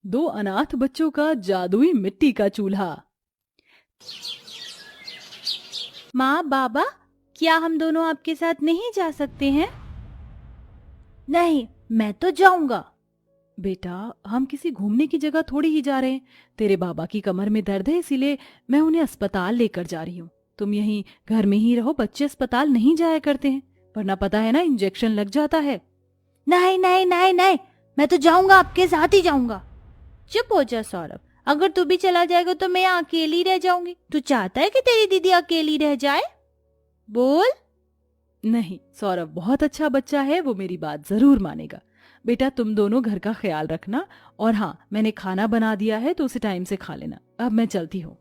दो अनाथ बच्चों का जादुई मिट्टी का चूल्हा। माँ बाबा, क्या हम दोनों आपके साथ नहीं जा सकते हैं? नहीं, मैं तो जाऊंगा। बेटा, हम किसी घूमने की जगह थोड़ी ही जा रहे हैं। तेरे बाबा की कमर में दर्द है, इसीलिए मैं उन्हें अस्पताल लेकर जा रही हूँ। तुम यहीं घर में ही रहो, बच्चे अस्पताल नहीं जाया करते हैं, वरना पता है ना, इंजेक्शन लग जाता है। नहीं नहीं नहीं नहीं, मैं तो जाऊंगा, आपके साथ ही जाऊंगा। चुप हो जा सौरभ, अगर तू भी चला जाएगा तो मैं अकेली रह जाऊंगी। तू चाहता है कि तेरी दीदी अकेली रह जाए? बोल। नहीं, सौरभ बहुत अच्छा बच्चा है, वो मेरी बात जरूर मानेगा। बेटा, तुम दोनों घर का ख्याल रखना। और हाँ, मैंने खाना बना दिया है तो उसे टाइम से खा लेना। अब मैं चलती हूँ।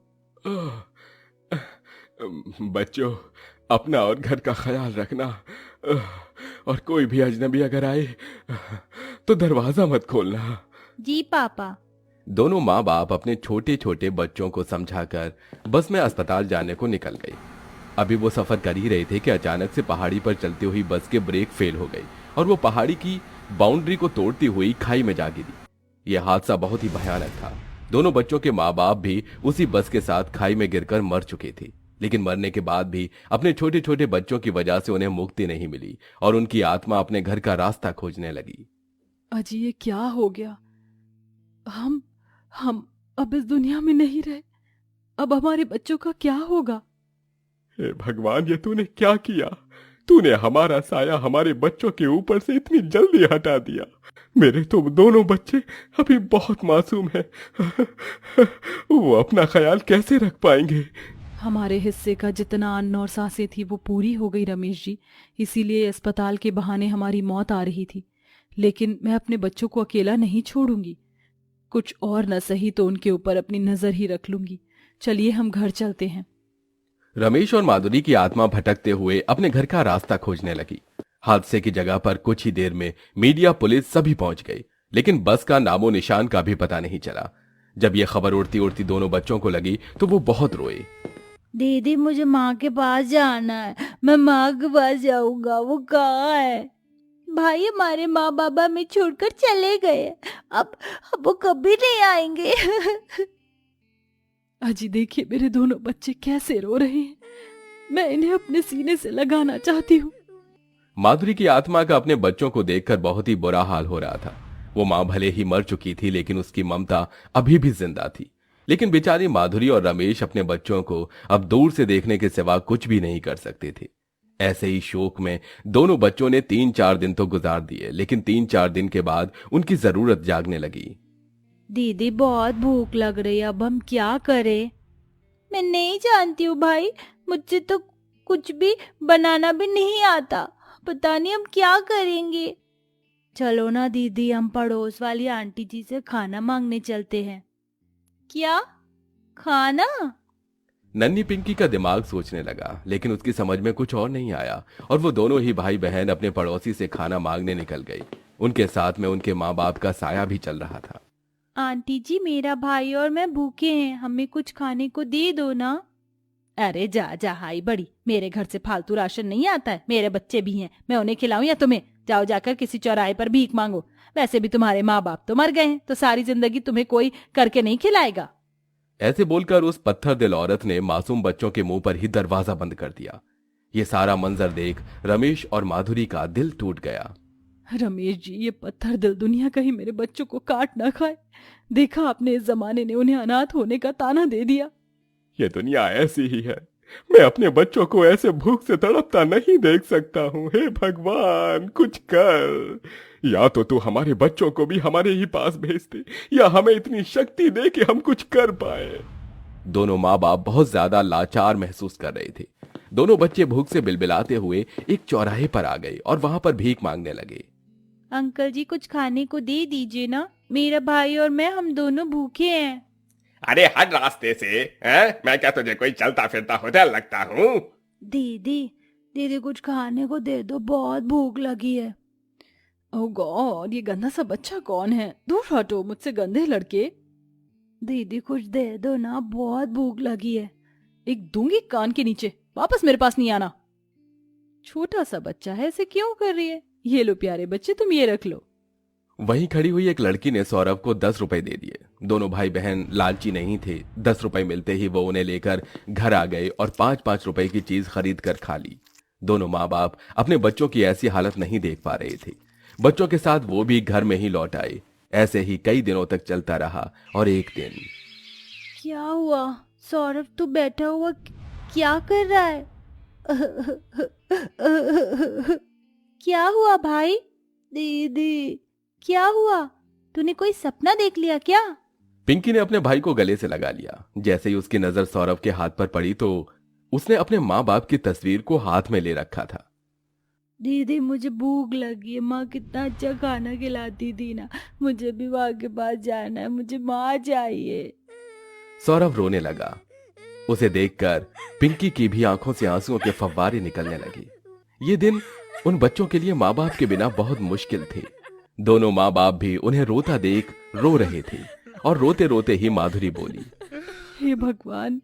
बच्चों, अपना और घर का ख्याल रखना। और कोई भी अजनबी अगर आए तो दरवाजा मत खोलना। जी पापा। दोनों माँ बाप अपने छोटे छोटे बच्चों को समझाकर बस में अस्पताल जाने को निकल गए। अभी वो सफर कर ही रहे थे कि अचानक से पहाड़ी पर चलती हुई बस के ब्रेक फेल हो गई और वो पहाड़ी की बाउंड्री को तोड़ती हुई खाई में जा गिरी। यह हादसा बहुत ही भयानक था। दोनों बच्चों के माँ बाप भी उसी बस के साथ खाई में गिरकर मर चुके थे, लेकिन मरने के बाद भी अपने छोटे छोटे बच्चों की वजह से उन्हें मुक्ति नहीं मिली और उनकी आत्मा अपने घर का रास्ता खोजने लगी। अजी, ये क्या हो गया? हम हम अब इस दुनिया में नहीं रहे। अब हमारे बच्चों का क्या होगा? हे भगवान, ये तूने क्या किया? तूने हमारा साया हमारे बच्चों के ऊपर से इतनी जल्दी हटा दिया। मेरे तो दोनों बच्चे अभी बहुत मासूम हैं। वो अपना ख्याल कैसे रख पाएंगे? हमारे हिस्से का जितना अन्न और सांसें थी वो पूरी हो गई रमेश जी। इसीलिए अस्पताल के बहाने हमारी मौत आ रही थी। लेकिन मैं अपने बच्चों को अकेला नहीं छोड़ूंगी। कुछ और न सही तो उनके ऊपर अपनी नजर ही रख लूंगी। चलिए, हम घर चलते हैं। रमेश और माधुरी की आत्मा भटकते हुए अपने घर का रास्ता खोजने लगी। हादसे की जगह पर कुछ ही देर में मीडिया, पुलिस सभी पहुंच गई, लेकिन बस का नामो निशान का भी पता नहीं चला। जब यह खबर उड़ती उड़ती दोनों बच्चों को लगी तो वो बहुत रोए। दीदी, मुझे माँ के पास जाना है। मैं माँ के पास जाऊंगा। वो कहाँ है? भाई, हमारे माँ बाबा हमें छोड़कर चले गए। अब वो कभी नहीं आएंगे। अजी देखिए, मेरे दोनों बच्चे कैसे रो रहे हैं। मैं इन्हें अपने सीने से लगाना चाहती हूँ। माधुरी की आत्मा का अपने बच्चों को देखकर बहुत ही बुरा हाल हो रहा था। वो मां भले ही मर चुकी थी, लेकिन उसकी ममता अभी भी जिंदा थी। लेकिन बेचारी माधुरी और रमेश अपने बच्चों को अब दूर से देखने के सिवा कुछ भी नहीं कर सकते थे। ऐसे ही शोक में दोनों बच्चों ने 3-4 दिन तो गुजार दिए, लेकिन 3-4 दिन के बाद उनकी जरूरत जागने लगी। दीदी, बहुत भूख लग रही है, अब हम क्या करें? मैं नहीं जानती हूँ भाई, मुझसे तो कुछ भी बनाना भी नहीं आता। पता नहीं हम क्या करेंगे। चलो ना दीदी, हम पड़ोस वाली आंटी जी से खाना मांगने चलते हैं। क्या? खाना? नन्ही पिंकी का दिमाग सोचने लगा, लेकिन उसकी समझ में कुछ और नहीं आया और वो दोनों ही भाई बहन अपने पड़ोसी से खाना मांगने निकल गई। उनके साथ में उनके माँ बाप का साया भी चल रहा था। आंटी जी, मेरा भाई और मैं भूखे हैं, हमें कुछ खाने को दे दो ना। अरे जा जा हाई बड़ी, मेरे घर से फालतू राशन नहीं आता है। मेरे बच्चे भी हैं, मैं उन्हें खिलाऊं या तुम्हें? जाओ जाकर किसी चौराहे पर भीख मांगो। वैसे भी तुम्हारे माँ बाप तो मर गए हैं, तो सारी जिंदगी तुम्हें कोई करके नहीं खिलाएगा। ऐसे बोलकर उस पत्थर दिल औरत ने मासूम बच्चों के मुंह पर ही दरवाजा बंद कर दिया। ये सारा मंजर देख रमेश और माधुरी का दिल टूट गया। रमेश जी, ये पत्थर दिल दुनिया कहीं मेरे बच्चों को काट ना खाए। देखा आपने, इस जमाने ने उन्हें अनाथ होने का ताना दे दिया। ये दुनिया ऐसी ही है। मैं अपने बच्चों को ऐसे भूख से तड़पता नहीं देख सकता हूँ। हे भगवान, कुछ कर। या तो तू हमारे बच्चों को भी हमारे ही पास भेज दे, या हमें इतनी शक्ति दे कि हम कुछ कर पाए। दोनों माँ बाप बहुत ज्यादा लाचार महसूस कर रहे थे। दोनों बच्चे भूख से बिलबिलाते हुए एक चौराहे पर आ गए और वहां पर भीख मांगने लगे। अंकल जी, कुछ खाने को दे दीजिए ना, मेरा भाई और मैं, हम दोनों भूखे हैं। अरे हट रास्ते से। हैं? मैं क्या तुझे कोई चलता फिरता होटल लगता हूँ? दीदी, दीदी कुछ खाने को दे दो, बहुत भूख लगी है। ओह गॉड, ये गंदा सा बच्चा कौन है? दूर हटो मुझसे, गंदे लड़के। दीदी कुछ दे दो ना, बहुत भूख लगी है। एक दूंगी कान के नीचे, वापस मेरे पास नहीं आना। छोटा सा बच्चा है, ऐसे क्यों कर रही है? ये लो प्यारे बच्चे, तुम ये रख लो। वहीं खड़ी हुई एक लड़की ने सौरभ को 10 रुपए दे दिए। दोनों भाई बहन लालची नहीं थे। 10 रुपए मिलते ही वो उन्हें लेकर घर आ गए और 5-5 रुपए की चीज खरीद कर खा ली। दोनों माँ बाप अपने बच्चों की ऐसी हालत नहीं देख पा रहे थे। बच्चों के साथ वो भी घर में ही लौट आए। ऐसे ही कई दिनों तक चलता रहा और एक दिन क्या हुआ सौरभ, तू बैठा हुआ क्या कर रहा है? क्या हुआ भाई? दीदी क्या हुआ? तूने कोई सपना देख लिया क्या? पिंकी ने अपने भाई को गले से लगा लिया। जैसे ही उसकी नजर सौरभ के हाथ पर पड़ी तो उसने अपने माँ बाप की तस्वीर को हाथ में ले रखा था। दीदी मुझे भूख लगी है, माँ कितना अच्छा खाना खिलाती थी ना, मुझे भी माँ के पास जाना है, मुझे माँ चाहिए। सौरभ रोने लगा। उसे देखकर पिंकी की भी आंखों से आंसुओं के फव्वारे निकलने लगे। ये दिन उन बच्चों के लिए माँ बाप के बिना बहुत मुश्किल थे। दोनों माँ बाप भी उन्हें रोता देख रो रहे थे और रोते रोते ही माधुरी बोली, हे भगवान,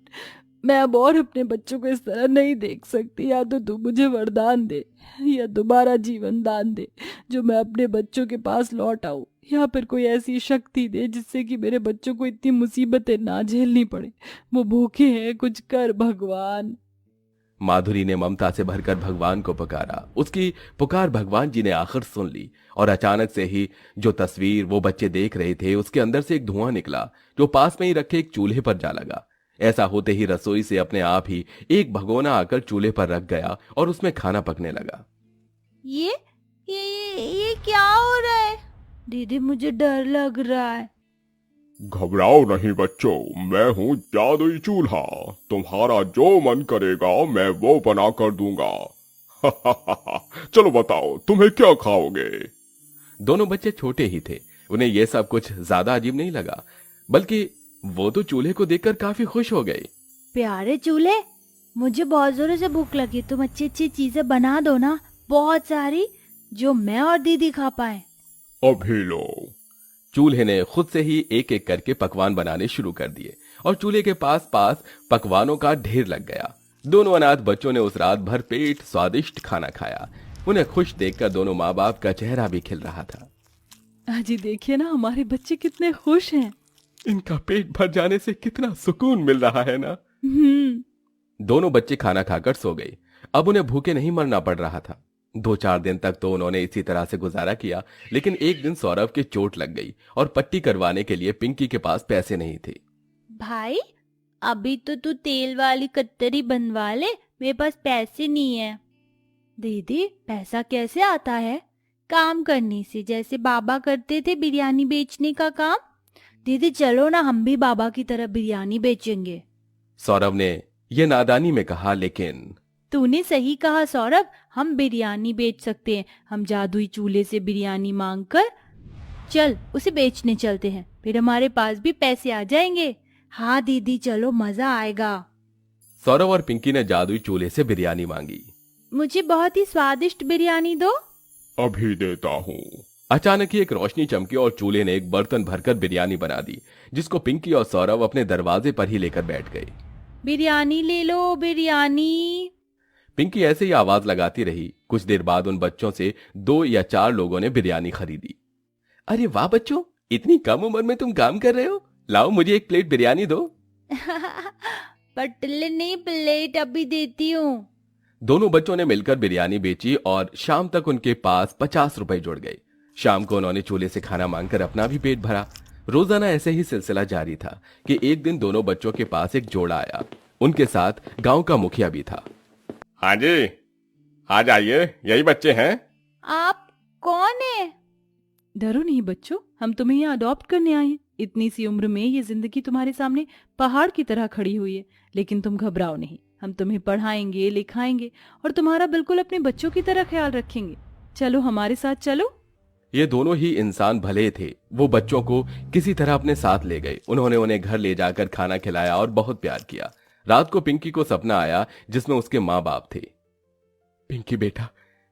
मैं अब और अपने बच्चों को इस तरह नहीं देख सकती। या तो तू मुझे वरदान दे या दोबारा जीवन दान दे जो मैं अपने बच्चों के पास लौट आऊं, या फिर कोई ऐसी शक्ति दे जिससे कि मेरे बच्चों को इतनी मुसीबतें ना झेलनी पड़े। वो भूखे हैं, कुछ कर भगवान। माधुरी ने ममता से भरकर भगवान को पुकारा। उसकी पुकार भगवान जी ने आखिर सुन ली और अचानक से ही जो तस्वीर वो बच्चे देख रहे थे उसके अंदर से एक धुआं निकला जो पास में ही रखे एक चूल्हे पर जा लगा। ऐसा होते ही रसोई से अपने आप ही एक भगोना आकर चूल्हे पर रख गया और उसमें खाना पकने लगा। ये क्या हो रहा है? दीदी मुझे डर लग रहा है। घबराओ नहीं बच्चों, मैं हूँ जादुई चूल्हा। तुम्हारा जो मन करेगा मैं वो बना कर दूंगा। चलो बताओ तुम्हें क्या खाओगे? दोनों बच्चे छोटे ही थे। उन्हें यह सब कुछ ज्यादा अजीब नहीं लगा, बल्कि वो तो चूल्हे को देखकर काफी खुश हो गए। प्यारे चूल्हे, मुझे बहुत जोरों से भूख लगी, तुम अच्छी अच्छी चीजें बना दो ना, बहुत सारी, जो मैं और दीदी खा पाए। अभी लो। चूल्हे ने खुद से ही एक एक करके पकवान बनाने शुरू कर दिए और चूल्हे के पास पास पकवानों का ढेर लग गया। दोनों अनाथ बच्चों ने उस रात भर पेट स्वादिष्ट खाना खाया। उन्हें खुश देखकर दोनों माँ बाप का चेहरा भी खिल रहा था। अजी देखिए ना, हमारे बच्चे कितने खुश हैं। इनका पेट भर जाने से कितना सुकून मिल रहा है ना। दोनों बच्चे खाना खाकर सो गए। अब उन्हें भूखे नहीं मरना पड़ रहा था। 2-4 दिन तक तो उन्होंने इसी तरह से गुजारा किया, लेकिन एक दिन सौरभ के चोट लग गई और पट्टी करवाने के लिए पिंकी के पास पैसे नहीं थे। भाई अभी तो तू तेल वाली कत्तरी बनवा ले, मेरे पास पैसे नहीं है। दीदी पैसा कैसे आता है? काम करने से, जैसे बाबा करते थे बिरयानी बेचने का काम। दीदी चलो ना, हम भी बाबा की तरह बिरयानी बेचेंगे। सौरभ ने यह नादानी में कहा, लेकिन तूने सही कहा सौरभ, हम बिरयानी बेच सकते हैं। हम जादुई चूल्हे से बिरयानी मांग कर चल उसे बेचने चलते हैं, फिर हमारे पास भी पैसे आ जाएंगे। हाँ दीदी चलो, मजा आएगा। सौरभ और पिंकी ने जादुई चूल्हे से बिरयानी मांगी। मुझे बहुत ही स्वादिष्ट बिरयानी दो। अभी देता हूँ। अचानक ही एक रोशनी चमकी और चूल्हे ने एक बर्तन भरकर बिरयानी बना दी, जिसको पिंकी और सौरभ अपने दरवाजे पर ही लेकर बैठ गए। बिरयानी ले लो, बिरयानी। पिंकी ऐसे ही आवाज लगाती रही। कुछ देर बाद उन बच्चों से 2 या 4 लोगों ने बिरयानी खरीदी। अरे वाह बच्चों, इतनी कम उम्र में तुम काम कर रहे हो। लाओ मुझे एक प्लेट बिरयानी दो। पटले नहीं, प्लेट अभी देती हूँ। दोनों बच्चों ने मिलकर बिरयानी बेची और शाम तक उनके पास 50 रुपए जुड़ गए। शाम को उन्होंने चूल्हे से खाना मांगकर अपना भी पेट भरा। रोजाना ऐसे ही सिलसिला जारी था कि एक दिन दोनों बच्चों के पास एक जोड़ा आया। उनके साथ गांव का मुखिया भी था। हाँ जी, आ जाइए, यही बच्चे हैं। आप कौन है? डरो नहीं बच्चों, हम तुम्हें यहाँ अडॉप्ट करने आए हैं। इतनी सी उम्र में ये जिंदगी तुम्हारे सामने पहाड़ की तरह खड़ी हुई है, लेकिन तुम घबराओ नहीं। हम तुम्हें पढ़ाएंगे, लिखाएंगे और तुम्हारा बिल्कुल अपने बच्चों की तरह ख्याल रखेंगे। चलो हमारे साथ चलो। ये दोनों ही इंसान भले थे। वो बच्चों को किसी तरह अपने साथ ले गए। उन्होंने उन्हें घर ले जाकर खाना खिलाया और बहुत प्यार किया। रात को पिंकी को सपना आया जिसमें उसके माँ बाप थे। पिंकी बेटा,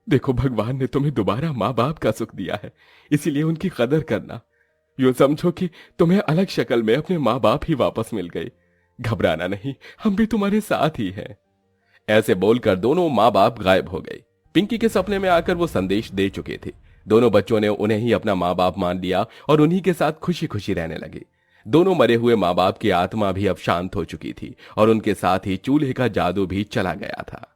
देखो भगवान ने तुम्हें दोबारा माँ बाप का सुख दिया है, इसीलिए उनकी कदर करना। यूं समझो कि तुम्हें अलग शक्ल में अपने माँ बाप ही वापस मिल गए। घबराना नहीं, हम भी तुम्हारे साथ ही हैं। ऐसे बोलकर दोनों माँ बाप गायब हो गए। पिंकी के सपने में आकर वो संदेश दे चुके थे। दोनों बच्चों ने उन्हें ही अपना माँ बाप मान लिया और उन्हीं के साथ खुशी खुशी रहने लगे। दोनों मरे हुए माँ बाप की आत्मा भी अब शांत हो चुकी थी और उनके साथ ही चूल्हे का जादू भी चला गया था।